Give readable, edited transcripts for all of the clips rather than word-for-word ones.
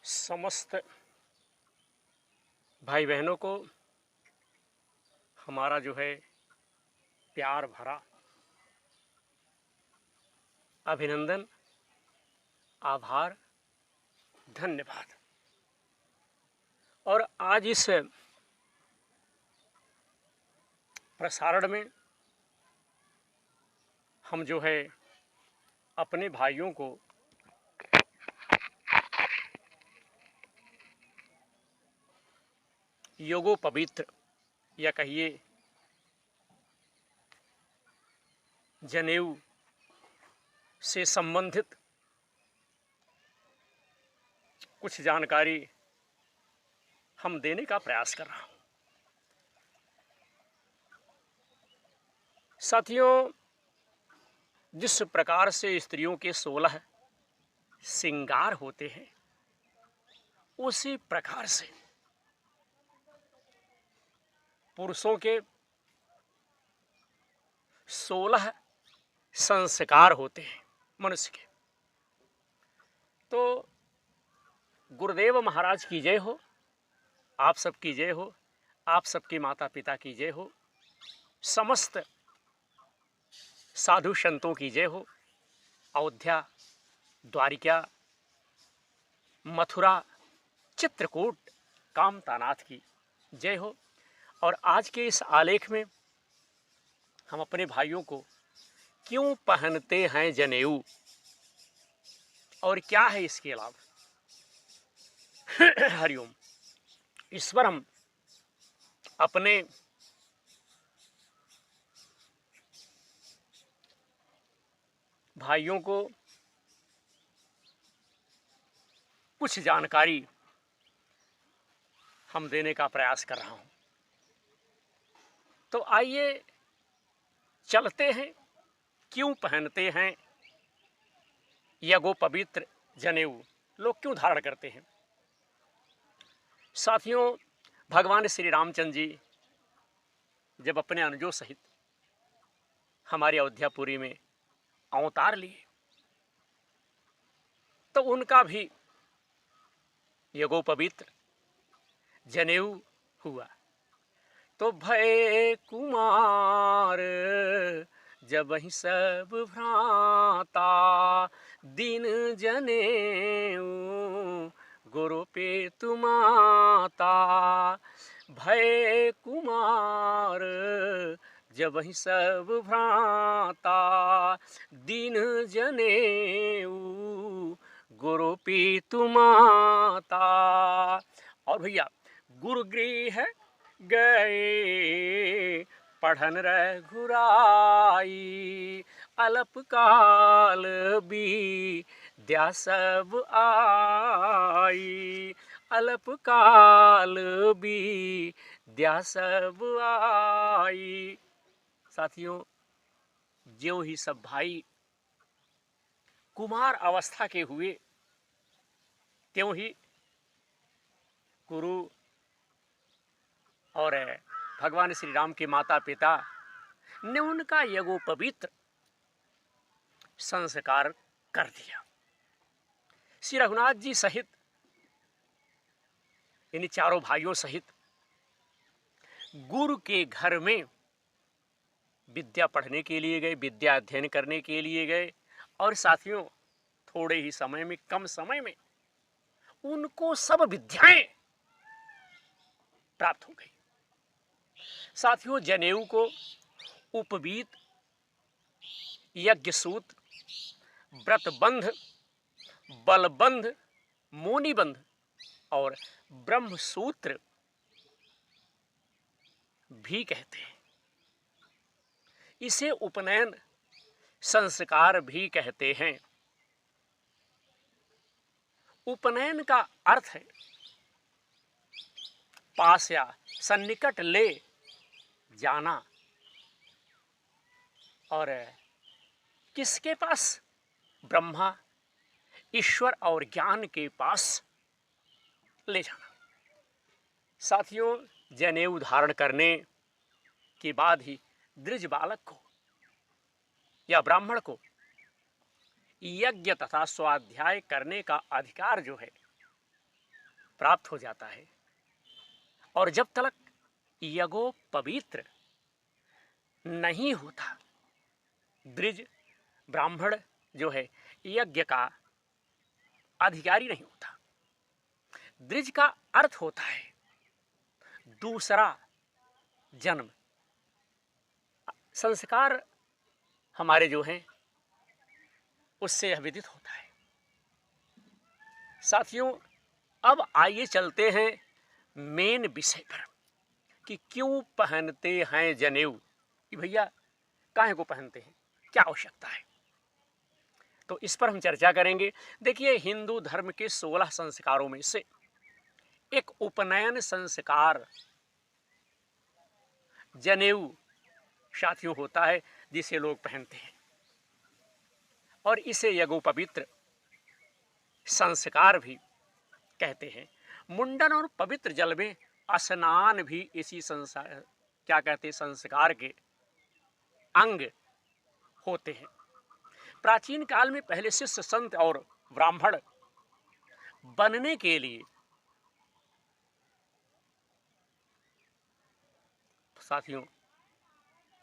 समस्त भाई बहनों को हमारा जो है प्यार भरा अभिनंदन, आभार, धन्यवाद। और आज इस प्रसारण में हम जो है अपने भाइयों को योगोपवीत्र या कहिए जनेऊ से संबंधित कुछ जानकारी हम देने का प्रयास कर रहा हूं। साथियों, जिस प्रकार से स्त्रियों के 16 श्रृंगार होते हैं, उसी प्रकार से पुरुषों के 16 संस्कार होते हैं मनुष्य के। तो गुरुदेव महाराज की जय हो, आप सबकी जय हो, आप सबके माता पिता की जय हो, समस्त साधु संतों की जय हो, अयोध्या, द्वारिका, मथुरा, चित्रकूट, कामतानाथ की जय हो। और आज के इस आलेख में हम अपने भाइयों को क्यों पहनते हैं जनेऊ और क्या है इसके लाभ हरिओम, इस पर हम अपने भाइयों को कुछ जानकारी हम देने का प्रयास कर रहा हूं। तो आइए चलते हैं, क्यों पहनते हैं यज्ञोपवीत्र जनेऊ, लोग क्यों धारण करते हैं। साथियों, भगवान श्री रामचंद्र जी जब अपने अनुजों सहित हमारी अयोध्यापुरी में अवतार लिए तो उनका भी यज्ञोपवीत्र जनेऊ हुआ। तो भय कुमार जब ही सब भ्राता, दिन जनेऊ गुरु पे तुमाता। भय कुमार जब ही सब भ्राता, दिन जनेऊ गुरु पीतु माता। और भैया, गुरुगृह गए पढ़न रघुराई, अल्पकाल विद्या सब आई, अल्पकाल विद्या सब आई। साथियों, ज्यों ही सब भाई कुमार अवस्था के हुए, त्यों ही गुरु और भगवान श्री राम के माता पिता ने उनका यज्ञोपवीत्र संस्कार कर दिया। श्री रघुनाथ जी सहित इन चारों भाइयों सहित गुरु के घर में विद्या पढ़ने के लिए गए, विद्या अध्ययन करने के लिए गए। और साथियों, थोड़े ही समय में, कम समय में उनको सब विद्याएं प्राप्त हो गई। साथियों, जनेऊ को उपवीत, यज्ञसूत्र, व्रतबंध, बलबंध, मोनीबंध और ब्रह्मसूत्र भी कहते हैं। इसे उपनयन संस्कार भी कहते हैं। उपनयन का अर्थ है पास या सन्निकट ले जाना। और किसके पास? ब्रह्मा, ईश्वर और ज्ञान के पास ले जाना। साथियों, जनेऊ धारण करने के बाद ही द्विज बालक को या ब्राह्मण को यज्ञ तथा स्वाध्याय करने का अधिकार जो है प्राप्त हो जाता है। और जब तक यज्ञो पवित्र नहीं होता, द्विज ब्राह्मण जो है यज्ञ का अधिकारी नहीं होता। द्विज का अर्थ होता है दूसरा जन्म। संस्कार हमारे जो हैं उससे यह विदित होता है। साथियों, अब आइए चलते हैं मेन विषय पर कि क्यों पहनते हैं जनेऊ, कि भैया काहे को पहनते हैं, क्या आवश्यकता है। तो इस पर हम चर्चा करेंगे। देखिए, हिंदू धर्म के 16 संस्कारों में से एक उपनयन संस्कार जनेऊ साथियों होता है, जिसे लोग पहनते हैं और इसे यज्ञोपवीत संस्कार भी कहते हैं। मुंडन और पवित्र जल में स्नान भी इसी संस्कार के अंग होते हैं। प्राचीन काल में पहले शिष्य, संत और ब्राह्मण बनने के लिए साथियों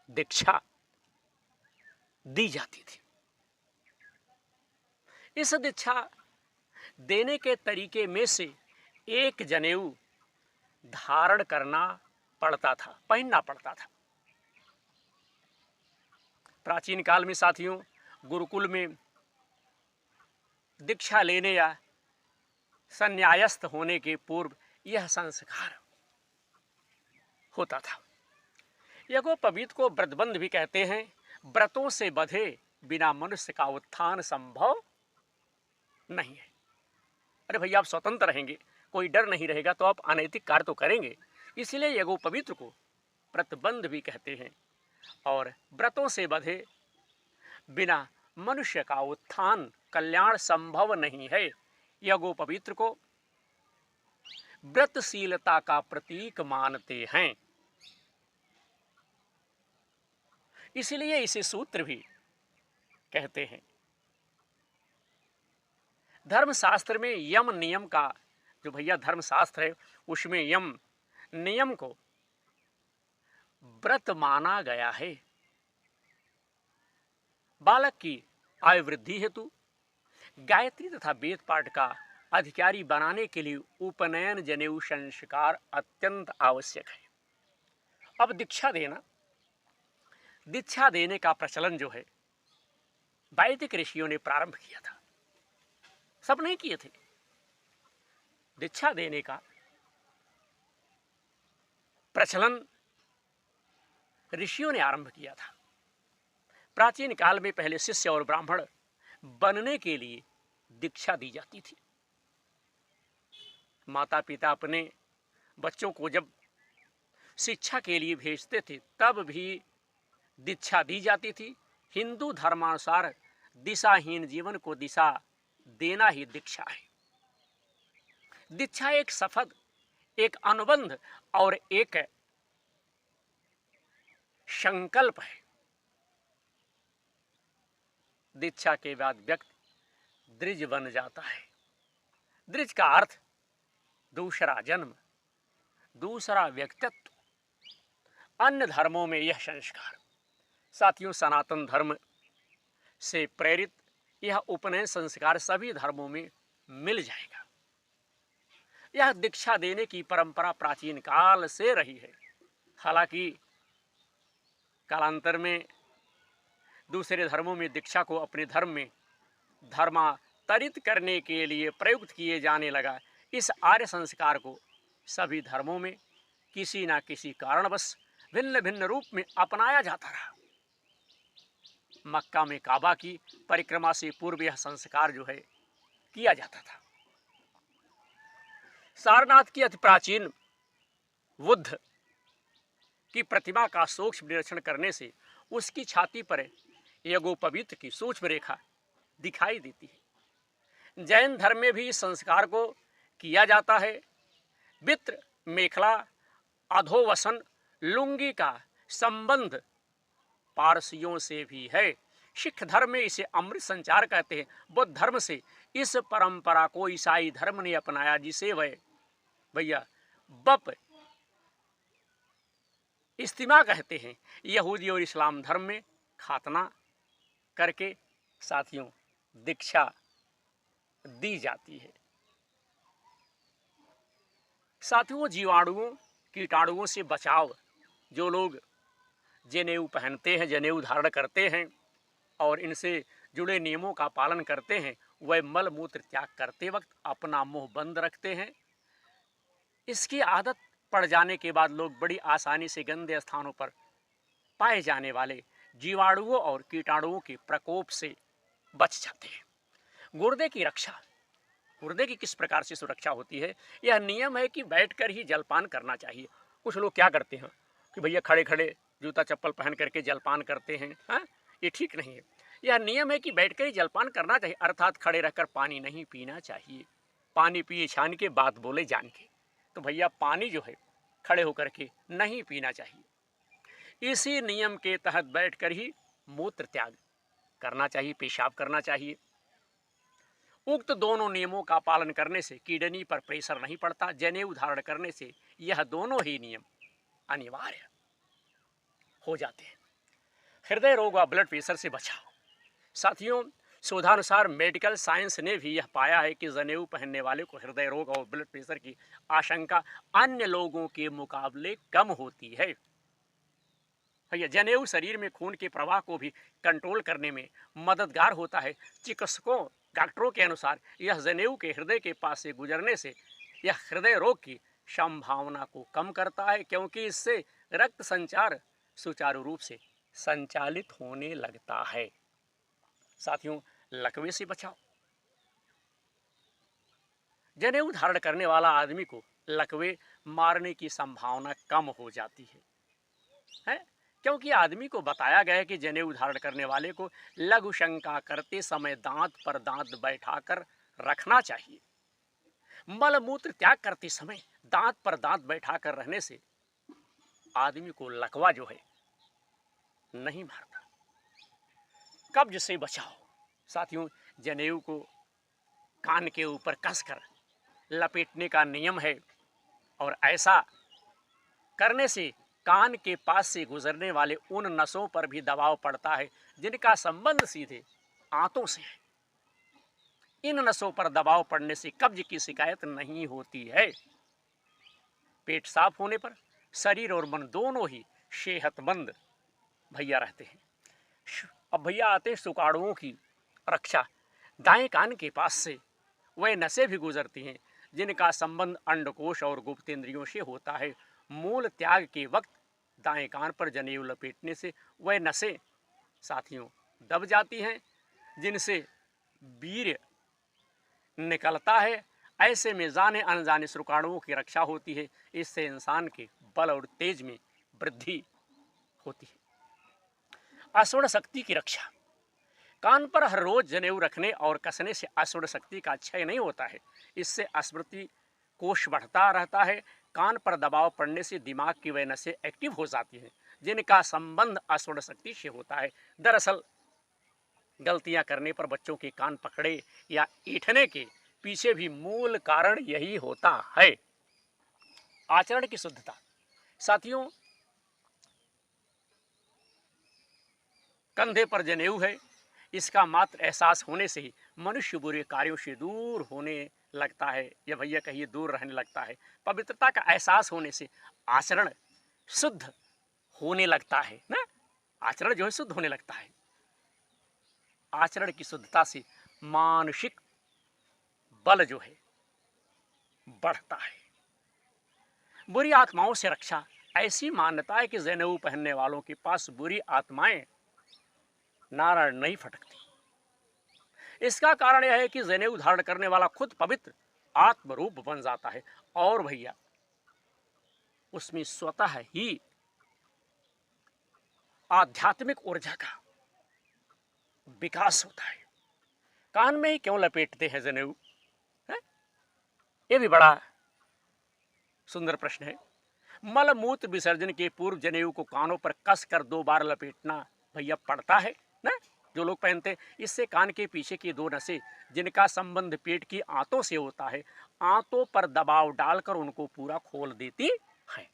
दीक्षा दी जाती थी। इस दीक्षा देने के तरीके में से एक जनेऊ धारण करना पड़ता था, पहनना पड़ता था। प्राचीन काल में साथियों गुरुकुल में दीक्षा लेने या संन्यास्त होने के पूर्व यह संस्कार होता था। यज्ञोपवीत को व्रतबंध भी कहते हैं। व्रतों से बंधे बिना मनुष्य का उत्थान संभव नहीं है। अरे भैया, आप स्वतंत्र रहेंगे, कोई डर नहीं रहेगा तो आप अनैतिक कार्य तो करेंगे। इसलिए यज्ञोपवीत को व्रतबंध भी कहते हैं। और व्रतों से बंधे बिना मनुष्य का उत्थान कल्याण संभव नहीं है। यज्ञोपवीत को व्रतशीलता का प्रतीक मानते हैं। इसलिए इसे सूत्र भी कहते हैं। धर्मशास्त्र में यम नियम का जो भैया धर्मशास्त्र है उसमें यम नियम को व्रत माना गया है। बालक की आयु वृद्धि हेतु गायत्री तथा वेद पाठ का अधिकारी बनाने के लिए उपनयन जनेऊ संस्कार अत्यंत आवश्यक है। अब दीक्षा देने का प्रचलन जो है वैदिक ऋषियों ने प्रारंभ किया था। सब नहीं किए थे। दीक्षा देने का प्रचलन ऋषियों ने आरंभ किया था। प्राचीन काल में पहले शिष्य और ब्राह्मण बनने के लिए दीक्षा दी जाती थी। माता पिता अपने बच्चों को जब शिक्षा के लिए भेजते थे तब भी दीक्षा दी जाती थी। हिंदू धर्मानुसार दिशाहीन जीवन को दिशा देना ही दीक्षा है। दीक्षा एक शपथ, एक अनुबंध और एक संकल्प है। दीक्षा के बाद व्यक्ति द्विज बन जाता है। द्विज का अर्थ दूसरा जन्म, दूसरा व्यक्तित्व। अन्य धर्मों में यह संस्कार, साथियों सनातन धर्म से प्रेरित यह उपनयन संस्कार सभी धर्मों में मिल जाएगा। यह दीक्षा देने की परंपरा प्राचीन काल से रही है। हालांकि कालांतर में दूसरे धर्मों में दीक्षा को अपने धर्म में धर्मांतरित करने के लिए प्रयुक्त किए जाने लगा। इस आर्य संस्कार को सभी धर्मों में किसी न किसी कारणवश भिन्न भिन्न रूप में अपनाया जाता रहा। मक्का में काबा की परिक्रमा से पूर्व यह संस्कार जो है किया जाता था। सारनाथ की अति प्राचीन बुद्ध की प्रतिमा का सूक्ष्म निरीक्षण करने से उसकी छाती पर यज्ञोपवीत की सूक्ष्म रेखा दिखाई देती है। जैन धर्म में भी इस संस्कार को किया जाता है। वित्र, मेखला, अधोवसन, लुंगी का संबंध पारसियों से भी है। सिख धर्म में इसे अमृत संचार कहते हैं। बौद्ध धर्म से इस परंपरा को ईसाई धर्म ने अपनाया, जिसे वह भैया बप इस्तिमा कहते हैं, यहूदी और इस्लाम धर्म में खातना करके साथियों दीक्षा दी जाती है। साथियों, जीवाणुओं कीटाणुओं से बचाव, जो लोग जनेऊ पहनते हैं, जनेऊ धारण करते हैं और इनसे जुड़े नियमों का पालन करते हैं, वह मल मूत्र त्याग करते वक्त अपना मुंह बंद रखते हैं। इसकी आदत पड़ जाने के बाद लोग बड़ी आसानी से गंदे स्थानों पर पाए जाने वाले जीवाणुओं और कीटाणुओं के प्रकोप से बच जाते हैं। गुर्दे की रक्षा, गुर्दे की किस प्रकार से सुरक्षा होती है? यह नियम है कि बैठकर ही जलपान करना चाहिए। कुछ लोग क्या करते हैं कि भैया खड़े खड़े जूता चप्पल पहन करके जलपान करते हैं, हाँ? ये ठीक नहीं है। यह नियम है कि बैठकर ही जलपान करना चाहिए, अर्थात खड़े रहकर पानी नहीं पीना चाहिए। पानी पिए छान के, बात बोले जान के। तो भैया पानी जो है खड़े होकर के नहीं पीना चाहिए। इसी नियम के तहत बैठकर ही मूत्र त्याग करना चाहिए, पेशाब करना चाहिए। उक्त दोनों नियमों का पालन करने से किडनी पर प्रेशर नहीं पड़ता। जनेऊ धारण करने से यह दोनों ही नियम अनिवार्य हो जाते हैं। हृदय रोग व ब्लड प्रेशर से बचाव। साथियों, शोधानुसार मेडिकल साइंस ने भी यह पाया है कि जनेऊ पहनने वाले को हृदय रोग और ब्लड प्रेशर की आशंका अन्य लोगों के मुकाबले कम होती है। भैया जनेऊ शरीर में खून के प्रवाह को भी कंट्रोल करने में मददगार होता है। चिकित्सकों, डॉक्टरों के अनुसार यह जनेऊ के हृदय के पास से गुजरने से यह हृदय रोग की संभावना को कम करता है, क्योंकि इससे रक्त संचार सुचारू रूप से संचालित होने लगता है। साथियों, लकवे से बचाओ। जनेऊ धारण करने वाला आदमी को लकवे मारने की संभावना कम हो जाती है? क्योंकि आदमी को बताया गया है कि जनेऊ धारण करने वाले को लघु शंका करते समय दांत पर दांत बैठाकर रखना चाहिए। मल मूत्र त्याग करते समय दांत पर दांत बैठाकर रहने से आदमी को लकवा जो है नहीं मारता। कब्ज से बचाओ। साथियों, जनेऊ को कान के ऊपर कसकर लपेटने का नियम है और ऐसा करने से कान के पास से गुजरने वाले उन नसों पर भी दबाव पड़ता है जिनका संबंध सीधे आंतों से है। इन नसों पर दबाव पड़ने से कब्ज की शिकायत नहीं होती है। पेट साफ होने पर शरीर और मन दोनों ही सेहतमंद भैया रहते हैं। अब भैया आते हैं सुकाड़ुओं की रक्षा। दाएं कान के पास से वह नसें भी गुजरती हैं जिनका संबंध अंडकोश और गुप्तेंद्रियों से होता है। मूल त्याग के वक्त दाएं कान पर जनेऊ लपेटने से वह नसें साथियों दब जाती हैं जिनसे वीर्य निकलता है। ऐसे में जाने अनजाने शुक्राणुओं की रक्षा होती है। इससे इंसान के बल और तेज में वृद्धि होती है। अश्वण शक्ति की रक्षा। कान पर हर रोज जनेऊ रखने और कसने से अश्वण शक्ति का क्षय नहीं होता है। इससे स्मृति कोश बढ़ता रहता है। कान पर दबाव पड़ने से दिमाग की वह नसें एक्टिव हो जाती हैं जिनका संबंध अश्वण शक्ति से होता है। दरअसल गलतियां करने पर बच्चों के कान पकड़े या ईंठने के पीछे भी मूल कारण यही होता है। आचरण की शुद्धता। साथियों, कंधे पर जनेऊ है, इसका मात्र एहसास होने से ही मनुष्य बुरे कार्यों से दूर होने लगता है, या भैया कहिए दूर रहने लगता है। पवित्रता का एहसास होने से आचरण शुद्ध होने लगता है ना। आचरण जो है शुद्ध होने लगता है। आचरण की शुद्धता से मानसिक बल जो है बढ़ता है। बुरी आत्माओं से रक्षा। ऐसी मान्यता है कि जनेऊ पहनने वालों के पास बुरी आत्माएं नारायण नहीं फटकती। इसका कारण यह है कि जनेऊ धारण करने वाला खुद पवित्र आत्मरूप बन जाता है और भैया उसमें स्वतः ही आध्यात्मिक ऊर्जा का विकास होता है। कान में ही क्यों लपेटते हैं जनेऊ? यह भी बड़ा सुंदर प्रश्न है। मल मूत्र विसर्जन के पूर्व जनेऊ को कानों पर कस कर 2 बार लपेटना भैया पड़ता है ना। जो लोग पहनते हैं। इससे कान के पीछे की दो नसें जिनका संबंध पेट की आंतों से होता है, आंतों पर दबाव डालकर उनको पूरा खोल देती है,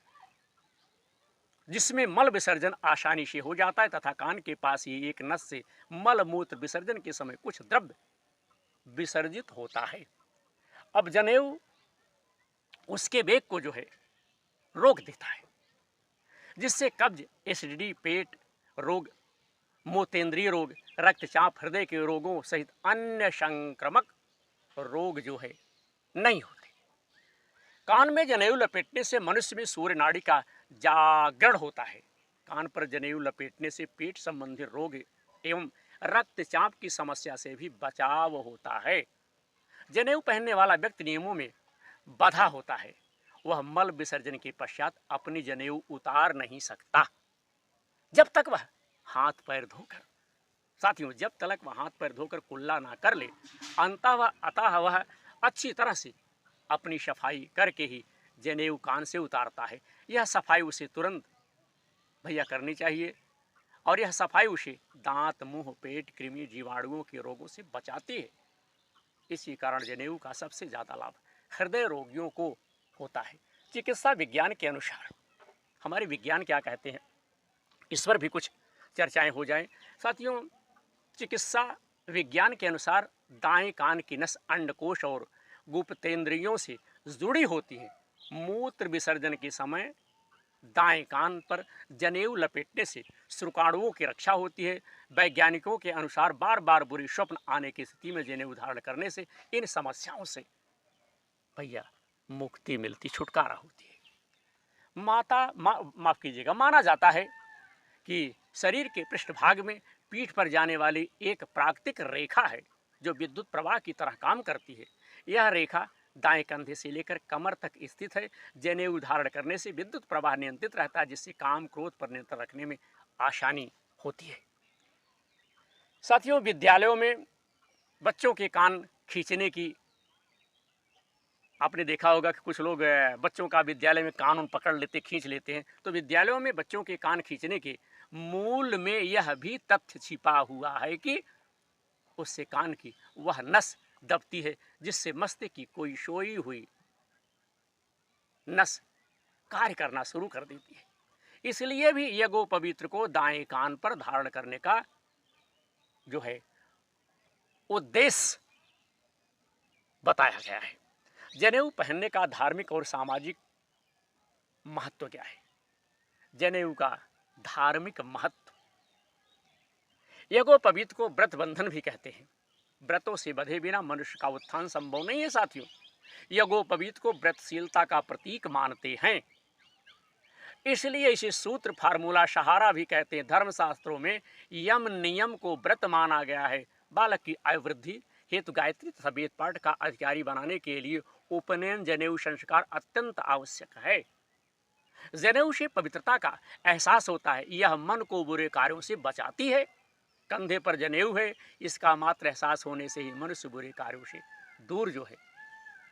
जिसमें मल विसर्जन आसानी से हो जाता है तथा कान के पास ही एक नस से मल मूत्र विसर्जन के समय कुछ द्रव्य विसर्जित होता है। अब जनेऊ उसके वेग को जो है रोक देता है, जिससे कब्ज, एसिडिटी, पेट रोग, मूत्रेंद्रिय रोग, रक्तचाप, हृदय के रोगों सहित अन्य संक्रामक रोग जो है नहीं होते। कान में जनेऊ लपेटने से मनुष्य में सूर्य नाड़ी का जागरण होता है। कान पर जनेऊ लपेटने से पेट संबंधी रोग एवं रक्तचाप की समस्या से भी बचाव होता है। जनेऊ पहनने वाला व्यक्ति नियमों में बंधा होता है। वह मल विसर्जन के पश्चात अपनी जनेऊ उतार नहीं सकता जब तक वह हाथ पैर धोकर, साथियों, जब तक वह हाथ पैर धोकर कुल्ला ना कर ले, अतः वह अच्छी तरह से अपनी सफाई करके ही जनेऊ कान से उतारता है। यह सफाई उसे तुरंत भैया करनी चाहिए और यह सफाई उसे दांत, मुंह, पेट, कृमि, जीवाणुओं के रोगों से बचाती है। इसी कारण जनेऊ का सबसे ज़्यादा लाभ हृदय रोगियों को होता है। चिकित्सा विज्ञान के अनुसार, हमारे विज्ञान क्या कहते हैं, इस पर भी कुछ चर्चाएं हो जाएं। साथियों, चिकित्सा विज्ञान के अनुसार दाएं कान की नस अंडकोश और गुप्तेंद्रियों से जुड़ी होती है। मूत्र विसर्जन के समय दाएं कान पर जनेऊ लपेटने से शुक्राणुओं की रक्षा होती है। वैज्ञानिकों के अनुसार बार बार बुरी स्वप्न आने की स्थिति में जनेऊ धारण करने से इन समस्याओं से भैया मुक्ति मिलती, छुटकारा होती है। माफ कीजिएगा, माना जाता है कि शरीर के पृष्ठभाग में पीठ पर जाने वाली एक प्राकृतिक रेखा है जो विद्युत प्रवाह की तरह काम करती है। यह रेखा दाएं कंधे से लेकर कमर तक स्थित है। जनेऊ धारण करने से विद्युत प्रवाह नियंत्रित रहता है, जिससे काम क्रोध पर नियंत्रण रखने में आसानी होती है। साथियों, विद्यालयों में बच्चों के कान खींचने की आपने देखा होगा कि कुछ लोग बच्चों का विद्यालय में कान पकड़ लेते, खींच लेते हैं। तो विद्यालयों में बच्चों के कान खींचने के मूल में यह भी तथ्य छिपा हुआ है कि उससे कान की वह नस दबती है जिससे मस्तिष्क की कोई सोई हुई नस कार्य करना शुरू कर देती है। इसलिए भी यज्ञोपवीत को दाएं कान पर धारण करने का जो है उद्देश्य बताया गया है। जनेऊ पहनने का धार्मिक और सामाजिक महत्व क्या है? जनेऊ का धार्मिक महत्व, यज्ञोपवीत को व्रत बंधन भी कहते हैं। व्रतों से बंधे बिना मनुष्य का उत्थान संभव नहीं है। साथियों, यज्ञोपवीत को व्रतशीलता का प्रतीक मानते हैं, इसलिए इसे सूत्र, फार्मूला, सहारा भी कहते हैं। धर्मशास्त्रों में यम नियम को व्रत माना गया है। बालक की आयु वृद्धि हेतु गायत्री तथा वेद पाठ का अधिकारी बनाने के लिए उपनयन जनेऊ संस्कार अत्यंत आवश्यक है। जनेऊ से पवित्रता का एहसास होता है। यह मन को बुरे कार्यों से बचाती है। कंधे पर जनेऊ है, इसका मात्र एहसास होने से ही मनुष्य बुरे कार्यों से दूर जो है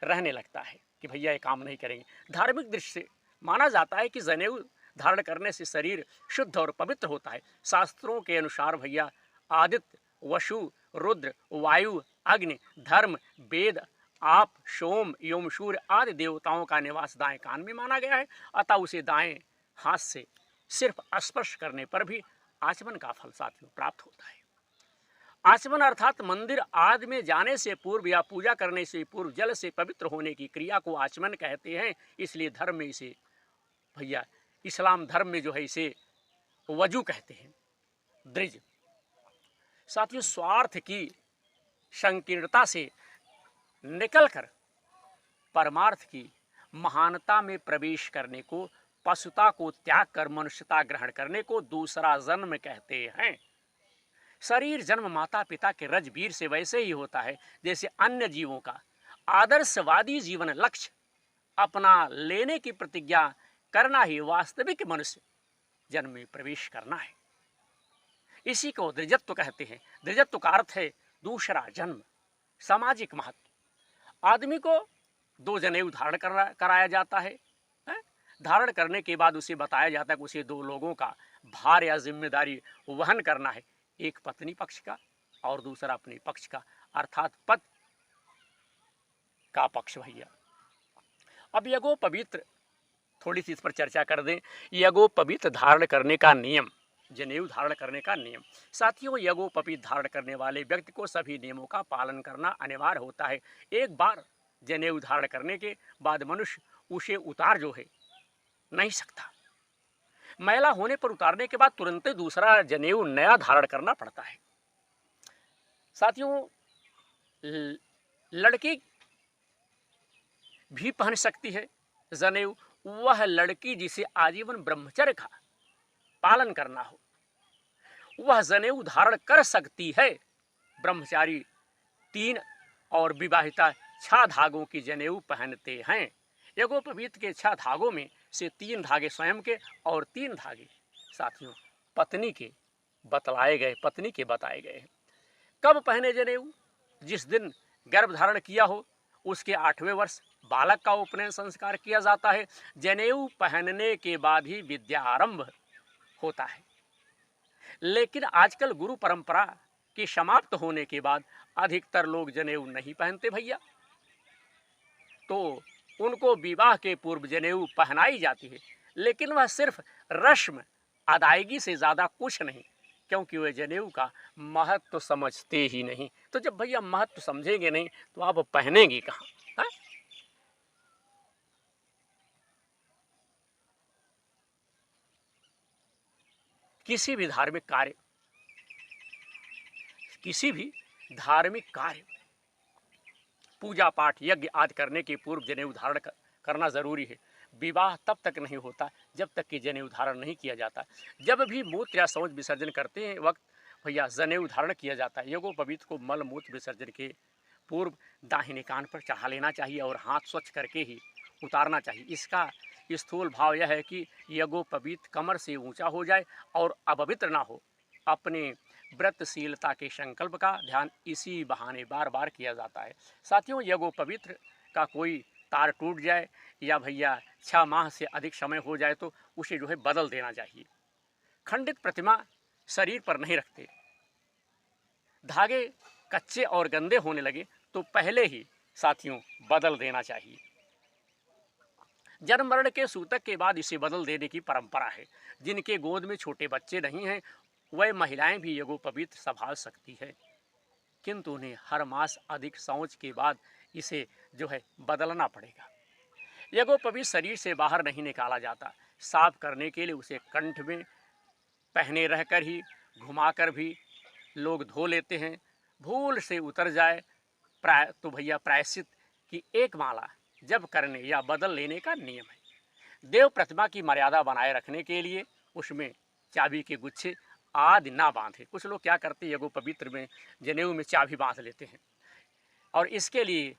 रहने लगता है कि भैया ये काम नहीं करेंगे। धार्मिक दृष्टि से माना जाता है कि जनेऊ धारण करने से शरीर शुद्ध और पवित्र होता है। शास्त्रों के अनुसार भैया आदित्य, वसु, रुद्र, वायु, अग्नि, धर्म, वेद, आप, सोम एवं सूर्य आदि देवताओं का निवास दाएं कान में माना गया है। अतः उसे दाएं हाथ से सिर्फ स्पर्श करने पर भी आचमन का फल साथियों प्राप्त होता है। आचमन अर्थात मंदिर आदि में जाने से पूर्व या पूजा करने से पूर्व जल से पवित्र होने की क्रिया को आचमन कहते हैं। इसलिए धर्म में इसे भैया, इस्लाम धर्म में जो है इसे वजू कहते हैं, द्रिज। साथियों, स्वार्थ की संकीर्णता से निकलकर परमार्थ की महानता में प्रवेश करने को, पशुता को त्याग कर मनुष्यता ग्रहण करने को दूसरा जन्म कहते हैं। शरीर जन्म माता पिता के रजबीर से वैसे ही होता है जैसे अन्य जीवों का आदर्शवादी जीवन लक्ष्य अपना लेने की प्रतिज्ञा करना ही वास्तविक मनुष्य जन्म में प्रवेश करना है। इसी को द्विजत्व कहते हैं। द्विजत्व का अर्थ है दूसरा जन्म। सामाजिक महत्व, आदमी को 2 जनेऊ धारण कराया जाता है। धारण करने के बाद उसे बताया जाता है कि उसे 2 लोगों का भार या जिम्मेदारी वहन करना है। एक पत्नी पक्ष का और दूसरा अपने पक्ष का, अर्थात पति का पक्ष भैया। अब यज्ञोपवीत थोड़ी सी इस पर चर्चा कर दें। यज्ञोपवीत धारण करने का नियम, जनेऊ धारण करने का नियम। साथियों, यज्ञोपवीत धारण करने वाले व्यक्ति को सभी नियमों का पालन करना अनिवार्य होता है। एक बार जनेऊ धारण करने के बाद मनुष्य उसे उतार जो है नहीं सकता। मैला होने पर उतारने के बाद तुरंत दूसरा जनेऊ नया धारण करना पड़ता है। साथियों, लड़की भी पहन सकती है जनेऊ, वह लड़की जिसे आजीवन ब्रह्मचर्य का पालन करना हो वह जनेऊ धारण कर सकती है। ब्रह्मचारी 3 और विवाहिता 6 धागों की जनेऊ पहनते हैं। यज्ञोपवीत के 6 धागों में से 3 धागे स्वयं के और 3 धागे साथियों पत्नी के बताए गए हैं। कब पहने जनेऊ? जिस दिन गर्भ धारण किया हो उसके 8वें वर्ष बालक का उपनयन संस्कार किया जाता है। जनेऊ पहनने के बाद ही विद्या आरंभ होता है। लेकिन आजकल गुरु परंपरा के समाप्त होने के बाद अधिकतर लोग जनेऊ नहीं पहनते भैया, तो उनको विवाह के पूर्व जनेऊ पहनाई जाती है, लेकिन वह सिर्फ रस्म अदायगी से ज़्यादा कुछ नहीं, क्योंकि वे जनेऊ का महत्व तो समझते ही नहीं। तो जब भैया महत्व समझेंगे नहीं तो आप पहनेंगे कहाँ? किसी भी धार्मिक कार्य पूजा पाठ यज्ञ आदि करने के पूर्व जनेऊ धारण करना जरूरी है। विवाह तब तक नहीं होता जब तक कि जनेऊ धारण नहीं किया जाता। जब भी मूत्र या शौच विसर्जन करते हैं वक्त भैया जनेऊ धारण किया जाता है। यज्ञोपवीत को मल मूत्र विसर्जन के पूर्व दाहिने कान पर चढ़ा लेना चाहिए और हाथ स्वच्छ करके ही उतारना चाहिए। इसका स्थूल भाव यह है कि यज्ञोपवीत कमर से ऊंचा हो जाए और अपवित्र ना हो। अपने व्रतशीलता के संकल्प का ध्यान इसी बहाने बार बार किया जाता है। साथियों, यज्ञोपवीत का कोई तार टूट जाए या भैया 6 माह से अधिक समय हो जाए तो उसे जो है बदल देना चाहिए। खंडित प्रतिमा शरीर पर नहीं रखते। धागे कच्चे और गंदे होने लगे तो पहले ही साथियों बदल देना चाहिए। जन्म मरण के सूतक के बाद इसे बदल देने की परंपरा है। जिनके गोद में छोटे बच्चे नहीं हैं वह महिलाएं भी यज्ञोपवीत संभाल सकती है, किंतु उन्हें हर मास अधिक शौच के बाद इसे जो है बदलना पड़ेगा। यज्ञोपवीत शरीर से बाहर नहीं निकाला जाता। साफ करने के लिए उसे कंठ में पहने रहकर ही घुमाकर भी लोग धो लेते हैं। भूल से उतर जाए तो भैया प्रायश्चित की 1 माला जब करने या बदल लेने का नियम है। देव प्रतिमा की मर्यादा बनाए रखने के लिए उसमें चाबी के गुच्छे आदि ना बांधे। कुछ लोग क्या करते हैं, यज्ञोपवीत में जनेऊ में चाबी बांध लेते हैं और इसके लिए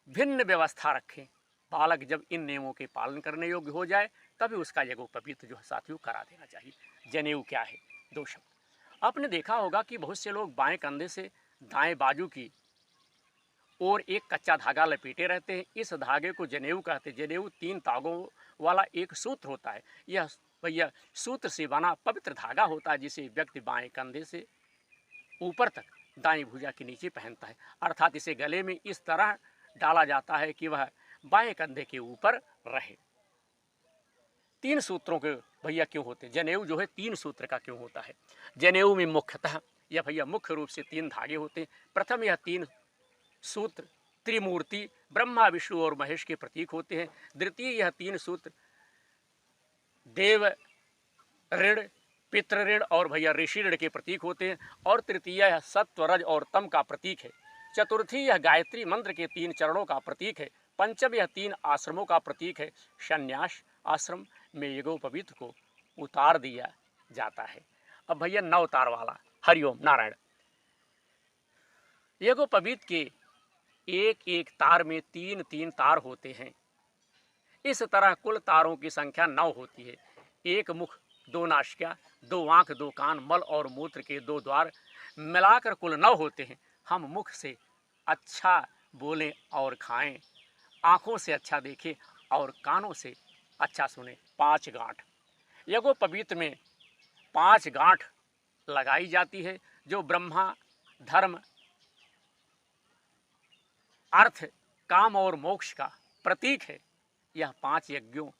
भिन्न व्यवस्था रखें। बालक जब इन नियमों के पालन करने योग्य हो जाए तभी उसका यज्ञोपवीत जो है साथियों करा देना चाहिए। जनेऊ क्या है? 2 शब्द। आपने देखा होगा कि बहुत से लोग बाएं कंधे से दाएं बाजू की और एक कच्चा धागा लपेटे रहते हैं। इस धागे को जनेऊ कहते हैं। जनेऊ 3 तागों वाला एक सूत्र होता है। यह भैया सूत्र से बना पवित्र धागा होता है जिसे व्यक्ति बाएं कंधे से ऊपर तक दाएं भुजा के नीचे पहनता है। अर्थात इसे गले में इस तरह डाला जाता है कि वह बाएं कंधे के ऊपर रहे। 3 सूत्रों के भैया क्यों होते हैं? जनेऊ जो है 3 सूत्र का क्यों होता है? जनेऊ में मुख्यतः या भैया मुख्य रूप से 3 धागे होते हैं। प्रथम यह 3 सूत्र त्रिमूर्ति ब्रह्मा विष्णु और महेश के प्रतीक होते हैं। द्वितीय यह 3 सूत्र देव ऋण पितृ ऋण और भैया ऋषि ऋण के प्रतीक होते हैं। और तृतीय यह सत्व रज और तम का प्रतीक है। चतुर्थी यह गायत्री मंत्र के 3 चरणों का प्रतीक है। पंचम यह 3 आश्रमों का प्रतीक है। संन्यास आश्रम में यज्ञोपवीत को उतार दिया जाता है। अब भैया 9 तार वाला हरिओम नारायण। यज्ञोपवीत के एक तार में 3 तार होते हैं। इस तरह कुल तारों की संख्या 9 होती है। 1 मुख, 2 नासिका, 2 आंख, 2 कान, मल और मूत्र के 2 द्वार मिलाकर कुल 9 होते हैं। हम मुख से अच्छा बोलें और खाएं, आँखों से अच्छा देखें और कानों से अच्छा सुने। 5 गांठ। यज्ञोपवीत में 5 गांठ लगाई जाती है जो ब्रह्मा धर्म, अर्थ, काम और मोक्ष का प्रतीक है। यह 5 यज्ञों,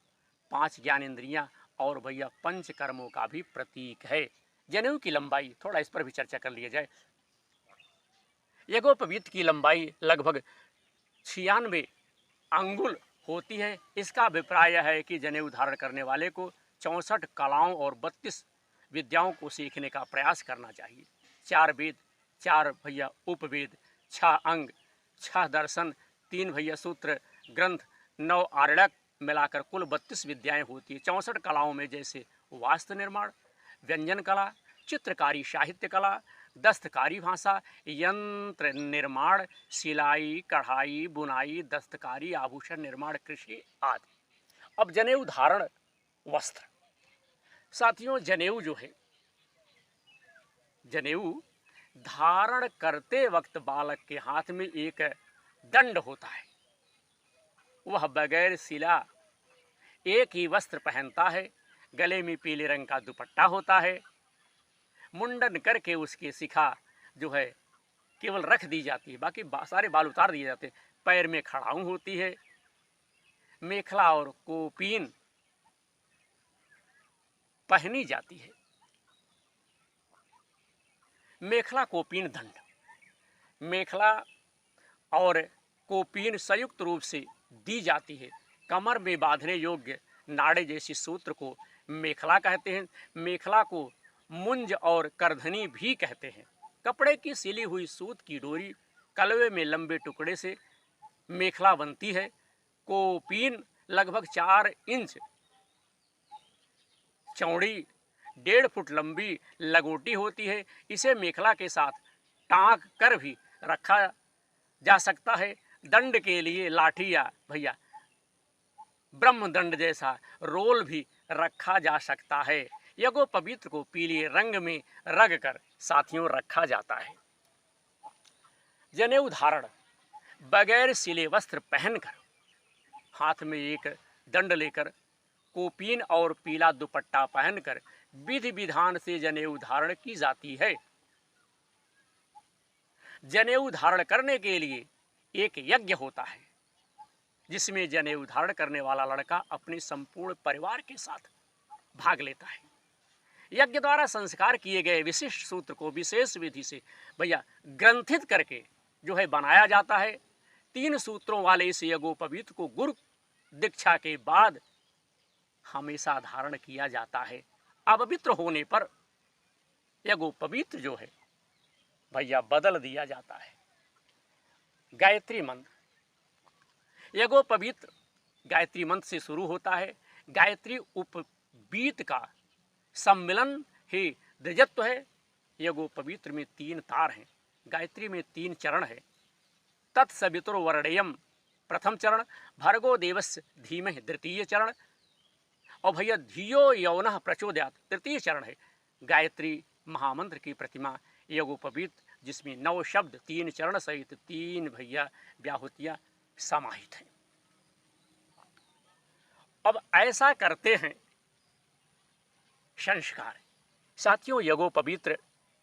5 ज्ञानेंद्रियां और भैया 5 कर्मों का भी प्रतीक है। जनेऊ की लंबाई, थोड़ा इस पर भी चर्चा कर लिया जाए। यज्ञोपवीत की लंबाई लगभग 96 अंगुल होती है। इसका अभिप्राय है कि जनेऊ धारण करने वाले को 64 कलाओं और 32 विद्याओं को सीखने का प्रयास करना चाहिए। 4 वेद, 4 भैया उपवेद, 6 अंग, 6 दर्शन, 3 भैया सूत्र ग्रंथ, 9 आरण्यक, मिलाकर कुल 32 विद्याएं होती है। 64 कलाओं में जैसे वास्तु निर्माण, व्यंजन कला, चित्रकारी, साहित्य कला, दस्तकारी भाषा, यंत्र निर्माण, सिलाई, कढ़ाई, बुनाई, दस्तकारी, आभूषण निर्माण, कृषि आदि। अब जनेऊ धारण, वस्त्र। साथियों, जनेऊ जो है, जनेऊ धारण करते वक्त बालक के हाथ में एक दंड होता है। वह बगैर सिला एक ही वस्त्र पहनता है। गले में पीले रंग का दुपट्टा होता है। मुंडन करके उसकी शिखा जो है केवल रख दी जाती है, बाकी सारे बाल उतार दिए जाते हैं। पैर में खड़ाऊं होती है। मेखला और कोपीन पहनी जाती है। मेखला, कोपीन, दंड। मेखला और कोपीन संयुक्त रूप से दी जाती है। कमर में बांधने योग्य नाड़े जैसी सूत्र को मेखला कहते हैं। मेखला को मुंज और करधनी भी कहते हैं। कपड़े की सिली हुई सूत की डोरी कलवे में लंबे टुकड़े से मेखला बनती है। कोपीन लगभग 4 इंच चौड़ी, 1.5 फुट लंबी लगोटी होती है। इसे मेखला के साथ टाँक कर भी रखा जा सकता है। दंड के लिए लाठी या भैया ब्रह्मदंड जैसा रोल भी रखा जा सकता है। यज्ञोपवीत को पीले रंग में रंग कर साथियों रखा जाता है। जनेऊ धारण, बगैर सिले वस्त्र पहनकर, हाथ में एक दंड लेकर, कोपीन और पीला दुपट्टा पहनकर विधि विधान से जनेऊ धारण की जाती है। जनेऊ धारण करने के लिए एक यज्ञ होता है, जिसमें जनेऊ धारण करने वाला लड़का अपने संपूर्ण परिवार के साथ भाग लेता है। यज्ञ द्वारा संस्कार किए गए विशिष्ट सूत्र को विशेष विधि से भैया ग्रंथित करके जो है बनाया जाता है। 3 सूत्रों वाले इस यज्ञोपवीत को गुरु दीक्षा के बाद हमेशा धारण किया जाता है। अपवित्र होने पर यज्ञोपवीत जो है भैया बदल दिया जाता है। गायत्री मंत्र। यज्ञोपवीत गायत्री मंत्र से शुरू होता है। गायत्री उपवीत का सम्मिलन ही द्विजत्व है। यज्ञोपवीत में 3 तार हैं। गायत्री में 3 चरण है। तत्सवितुर्वरेण्यम प्रथम चरण, भर्गो देवस्य धीमहि द्वितीय चरण, और भैया धियो यौनः प्रचोदयात् तृतीय चरण है। गायत्री महामंत्र की प्रतिमा यज्ञोपवीत, जिसमें 9 शब्द 3 चरण सहित 3 भैया व्याहुतियां समाहित हैं। अब ऐसा करते हैं संस्कार। साथियों, यज्ञोपवीत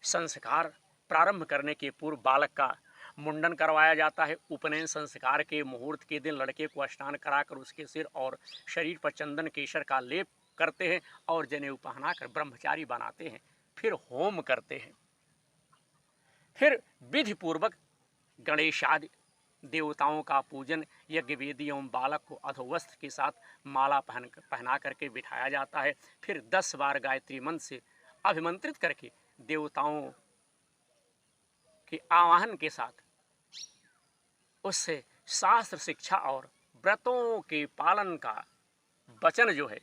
संस्कार प्रारंभ करने के पूर्व बालक का मुंडन करवाया जाता है। उपनयन संस्कार के मुहूर्त के दिन लड़के को स्नान कराकर उसके सिर और शरीर पर चंदन केसर का लेप करते हैं और जनेऊ पहनाकर ब्रह्मचारी बनाते हैं। फिर होम करते हैं। फिर विधि पूर्वक गणेश आदि देवताओं का पूजन, यज्ञ वेदी एवं बालक को अधोवस्त्र के साथ माला पहना करके बिठाया जाता है। फिर 10 बार गायत्री मंत्र से अभिमंत्रित करके देवताओं के आवाहन के साथ उससे शास्त्र शिक्षा और व्रतों के पालन का वचन जो है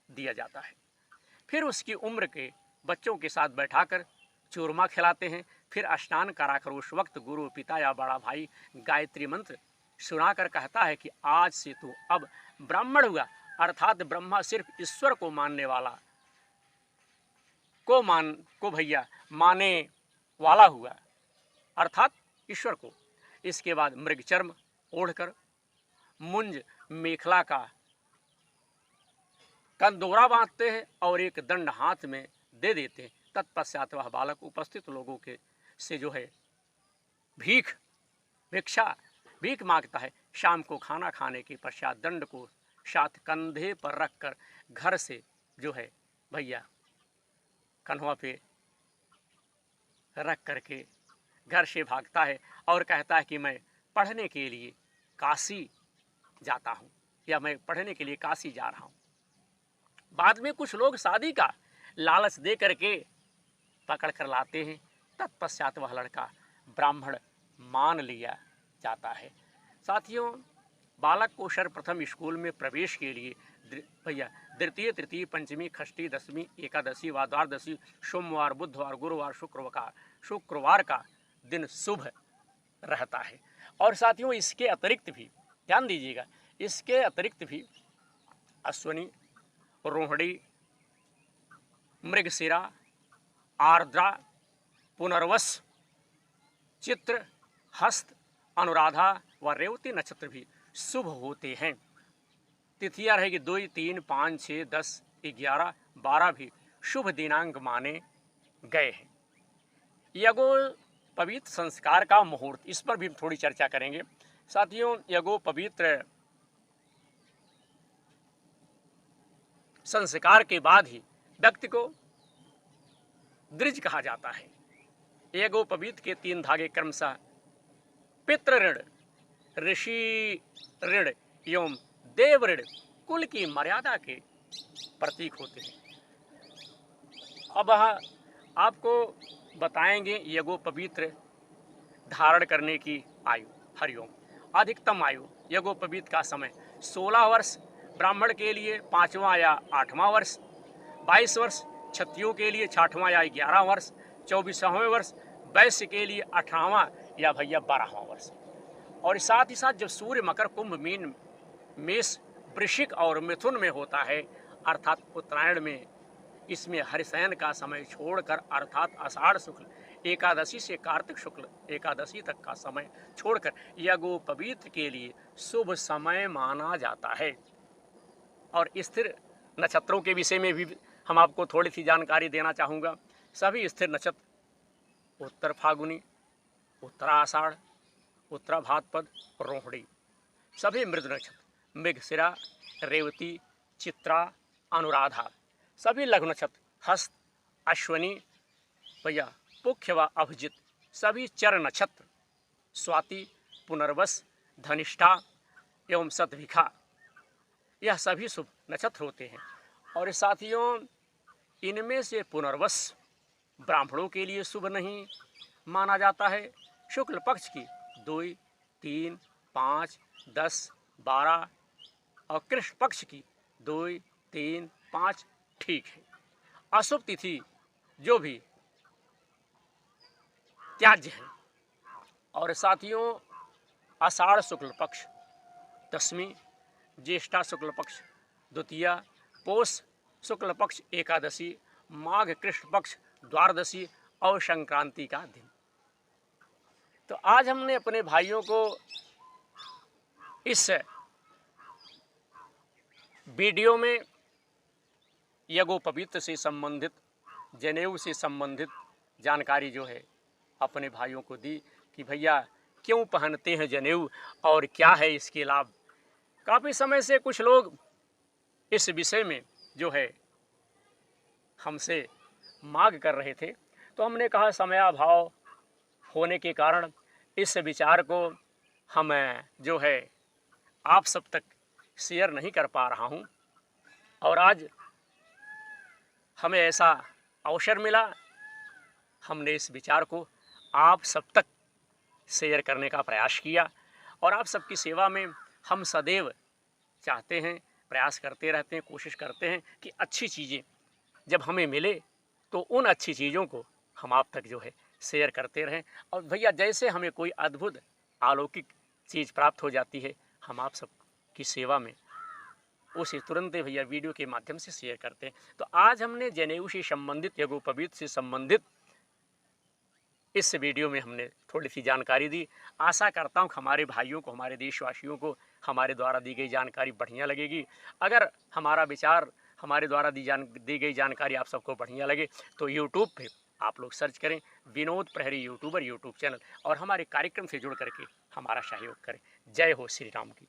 दिया जाता है। फिर उसकी उम्र के बच्चों के साथ बैठाकर चूरमा खिलाते हैं। फिर स्नान कराकर उस वक्त गुरु, पिता या बड़ा भाई गायत्री मंत्र सुनाकर कहता है कि आज से तू अब ब्राह्मण हुआ, अर्थात ब्रह्मा सिर्फ ईश्वर को मानने वाला को भैया माने वाला हुआ, अर्थात ईश्वर को। इसके बाद मृगचर्म ओढ़कर मुंज मेखला का कंदोरा बांधते हैं और एक दंड हाथ में दे देते हैं। तत्पश्चात वह बालक उपस्थित लोगों के से जो है भीख मांगता है। शाम को खाना खाने के पश्चात दंड को साथ कंधे पर रखकर घर से जो है भैया कन्हवा पे रख करके घर से भागता है और कहता है कि मैं पढ़ने के लिए काशी जाता हूँ, या मैं पढ़ने के लिए काशी जा रहा हूँ। बाद में कुछ लोग शादी का लालच दे करके पकड़ कर लाते हैं। तत्पश्चात वह लड़का ब्राह्मण मान लिया जाता है। साथियों, बालक को सर्वप्रथम स्कूल में प्रवेश के लिए भैया द्वितीय, तृतीय, पंचमी, षष्ठी, दशमी, एकादशी व द्वादशी, सोमवार, बुधवार, गुरुवार, शुक्रवार का दिन शुभ रहता है। और साथियों, इसके अतिरिक्त भी ध्यान दीजिएगा, इसके अतिरिक्त भी अश्वनी, रोहिणी, मृगशिरा, आर्द्रा, पुनर्वस, चित्र, हस्त, अनुराधा व रेवती नक्षत्र भी शुभ होते हैं। तिथियां रहेगी 2, 3, 5, 6, 10, 11, 12 भी शुभ दिनांक माने गए हैं। यज्ञोपवीत संस्कार का मुहूर्त, इस पर भी थोड़ी चर्चा करेंगे। साथियों, यज्ञोपवीत संस्कार के बाद ही व्यक्ति को द्विज कहा जाता है। यज्ञोपवीत के 3 धागे क्रमशः पितृ ऋण, ऋषि ऋण एवं देव ऋण कुल की मर्यादा के प्रतीक होते हैं। अब आपको बताएंगे यज्ञोपवीत धारण करने की आयु। हरिओम। अधिकतम आयु यज्ञोपवीत का समय 16 वर्ष ब्राह्मण के लिए 5वां या 8वां वर्ष, 22 वर्ष क्षत्रियों के लिए 6वां या 11वां वर्ष, 24वां वर्ष वैश्य के लिए 18वां या भैया 12वां वर्ष। और साथ ही साथ जब सूर्य मकर, कुंभ, मीन, मेष, वृश्चिक और मिथुन में होता है, अर्थात उत्तरायण में, इसमें हरिशयन का समय छोड़कर अर्थात आषाढ़ शुक्ल एकादशी से कार्तिक शुक्ल एकादशी तक का समय छोड़कर यज्ञोपवीत के लिए शुभ समय माना जाता है। और स्थिर नक्षत्रों के विषय में भी हम आपको थोड़ी सी जानकारी देना चाहूँगा। सभी स्थिर नक्षत्र उत्तर फागुनी, उत्तरा आषाढ़, उत्तरा भाद्रपद, रोहिणी। सभी मृद नक्षत्र मृगशिरा, रेवती, चित्रा, अनुराधा। सभी लघु नक्षत्र हस्त, अश्वनी, भैया पुख्य व अभिजित। सभी चर नक्षत्र स्वाति, पुनर्वस, धनिष्ठा एवं शतभिखा, यह सभी शुभ नक्षत्र होते हैं। और साथियों, इनमें से पुनर्वस ब्राह्मणों के लिए शुभ नहीं माना जाता है। शुक्ल पक्ष की 2, 3, 5, 10, 12 और कृष्ण पक्ष की 2, 3, 5 ठीक है। अशुभ तिथि जो भी त्याज्य है। और साथियों, आषाढ़ शुक्ल पक्ष दशमी, ज्येष्ठा शुक्ल पक्ष द्वितीया, पौष शुक्ल पक्ष एकादशी, माघ कृष्ण पक्ष द्वादशी और संक्रांति का दिन। तो आज हमने अपने भाइयों को इस वीडियो में यज्ञोपवीत से संबंधित, जनेऊ से संबंधित जानकारी जो है अपने भाइयों को दी कि भैया क्यों पहनते हैं जनेऊ और क्या है इसके लाभ। काफ़ी समय से कुछ लोग इस विषय में जो है हमसे मांग कर रहे थे, तो हमने कहा समयाभाव होने के कारण इस विचार को हम जो है आप सब तक शेयर नहीं कर पा रहा हूँ। और आज हमें ऐसा अवसर मिला, हमने इस विचार को आप सब तक शेयर करने का प्रयास किया। और आप सबकी सेवा में हम सदैव चाहते हैं, प्रयास करते रहते हैं, कोशिश करते हैं कि अच्छी चीज़ें जब हमें मिले तो उन अच्छी चीज़ों को हम आप तक जो है शेयर करते रहें। और भैया जैसे हमें कोई अद्भुत अलौकिक चीज़ प्राप्त हो जाती है, हम आप सब की सेवा में उसे तुरंत भैया वीडियो के माध्यम से शेयर करते हैं। तो आज हमने जनेऊ से संबंधित, यज्ञोपवीत से संबंधित इस वीडियो में हमने थोड़ी सी जानकारी दी। आशा करता हूँ हमारे भाइयों को, हमारे देशवासियों को हमारे द्वारा दी गई जानकारी बढ़िया लगेगी। अगर हमारा विचार, हमारे द्वारा दी गई जानकारी आप सबको बढ़िया लगे तो यूट्यूब पे आप लोग सर्च करें विनोद प्रहरी यूट्यूबर यूट्यूब चैनल और हमारे कार्यक्रम से जुड़ करके हमारा सहयोग करें। जय हो श्री राम की।